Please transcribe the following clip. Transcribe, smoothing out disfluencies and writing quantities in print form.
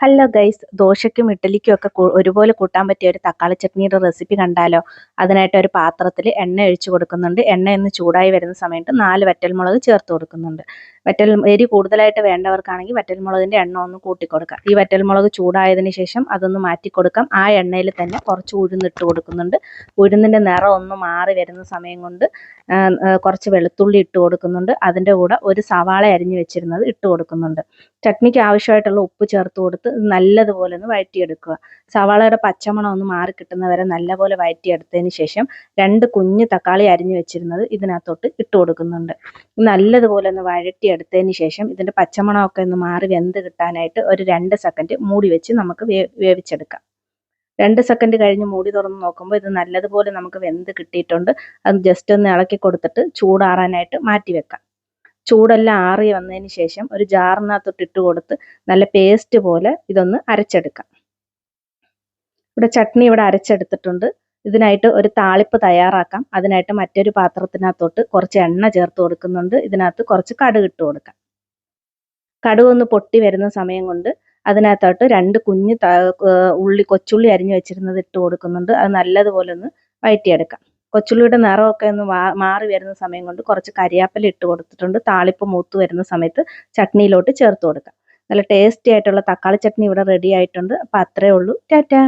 Hello guys, ദോശയ്ക്കും ഇഡ്ഡലിക്കും ഒക്കെ ഒരുപോലെ കൂട്ടാൻ പറ്റിയ ഒരു തക്കാളി ചട്നിയുടെ റെസിപ്പി കണ്ടാലോ? അതിനായിട്ട് ഒരു പാത്രത്തിൽ എണ്ണ ഒഴിച്ച് കൊടുക്കുന്നുണ്ട്. എണ്ണ ഒന്ന് ചൂടായി വരുന്ന സമയത്ത് 4 വറ്റൽമുളക് ചേർത്ത് കൊടുക്കുന്നുണ്ട്. എരി കൂടുതലായിട്ട് വേണ്ടവർക്കാണെങ്കിൽ വറ്റൽമുളകിൻ്റെ എണ്ണം ഒന്ന് കൂട്ടിക്കൊടുക്കാം. ഈ വറ്റൽമുളക് ചൂടായതിന് ശേഷം അതൊന്ന് മാറ്റി കൊടുക്കാം. ആ എണ്ണയിൽ തന്നെ കുറച്ച് ഉഴുന്നിട്ട് കൊടുക്കുന്നുണ്ട്. ഉഴുന്നിൻ്റെ നിറം ഒന്ന് മാറി വരുന്ന സമയം കൊണ്ട് കുറച്ച് വെളുത്തുള്ളി ഇട്ട് കൊടുക്കുന്നുണ്ട്. അതിൻ്റെ കൂടെ ഒരു സവാള അരിഞ്ഞ് വെച്ചിരുന്നത് ഇട്ട് കൊടുക്കുന്നുണ്ട്. ചട്നിക്ക് ആവശ്യമായിട്ടുള്ള ഉപ്പ് ചേർത്ത് കൊടുത്ത് നല്ലതുപോലെ ഒന്ന് വഴറ്റിയെടുക്കുക. സവാളയുടെ പച്ചമണം ഒന്ന് മാറി കിട്ടുന്നവരെ നല്ലപോലെ വഴറ്റിയെടുത്തതിന് ശേഷം 2 കുഞ്ഞ് തക്കാളി അരിഞ്ഞു വെച്ചിരുന്നത് ഇതിനകത്തോട്ട് ഇട്ട് കൊടുക്കുന്നുണ്ട്. നല്ലതുപോലെ ഒന്ന് വഴറ്റിയെടുത്തതിന് ശേഷം ഇതിൻ്റെ പച്ചമണമൊക്കെ ഒന്ന് മാറി വെന്ത് കിട്ടാനായിട്ട് ഒരു 2 സെക്കൻഡ് മൂടി വെച്ച് നമുക്ക് വേവിച്ചെടുക്കാം. 2 സെക്കൻഡ് കഴിഞ്ഞ് മൂടി തുറന്ന് നോക്കുമ്പോൾ ഇത് നല്ലതുപോലെ നമുക്ക് വെന്ത് കിട്ടിയിട്ടുണ്ട്. അത് ജസ്റ്റ് ഒന്ന് ഇളക്കി കൊടുത്തിട്ട് ചൂടാറാനായിട്ട് മാറ്റി വെക്കാം. ചൂടെല്ലാം ആറി വന്നതിന് ശേഷം ഒരു ജാറിനകത്തോട്ട് ഇട്ട് കൊടുത്ത് നല്ല പേസ്റ്റ് പോലെ ഇതൊന്ന് അരച്ചെടുക്കാം. ഇവിടെ ചട്നി അരച്ചെടുത്തിട്ടുണ്ട്. ഇതിനായിട്ട് ഒരു താളിപ്പ് തയ്യാറാക്കാം. അതിനായിട്ട് മറ്റൊരു പാത്രത്തിനകത്തോട്ട് കുറച്ച് എണ്ണ ചേർത്ത് കൊടുക്കുന്നുണ്ട്. ഇതിനകത്ത് കുറച്ച് കടുക് ഇട്ട് കൊടുക്കാം. കടുക് ഒന്ന് പൊട്ടി വരുന്ന സമയം കൊണ്ട് അതിനകത്തോട്ട് 2 കുഞ്ഞ് കൊച്ചുള്ളി അരിഞ്ഞു വെച്ചിരുന്നത് ഇട്ട് കൊടുക്കുന്നുണ്ട്. അത് നല്ലതുപോലെ ഒന്ന് വഴറ്റിയെടുക്കാം. കൊച്ചുള്ളിയുടെ നിറമൊക്കെ ഒന്ന് മാറി വരുന്ന സമയം കൊണ്ട് കുറച്ച് കരിയാപ്പില ഇട്ട് കൊടുത്തിട്ടുണ്ട്. താളിപ്പ് മൂത്ത് വരുന്ന സമയത്ത് ചട്നിയിലോട്ട് ചേർത്ത് കൊടുക്കാം. നല്ല ടേസ്റ്റി ആയിട്ടുള്ള തക്കാളി ചട്നി ഇവിടെ റെഡി ആയിട്ടുണ്ട്. അപ്പോൾ അത്രയേ ഉള്ളൂ. ടാറ്റാ.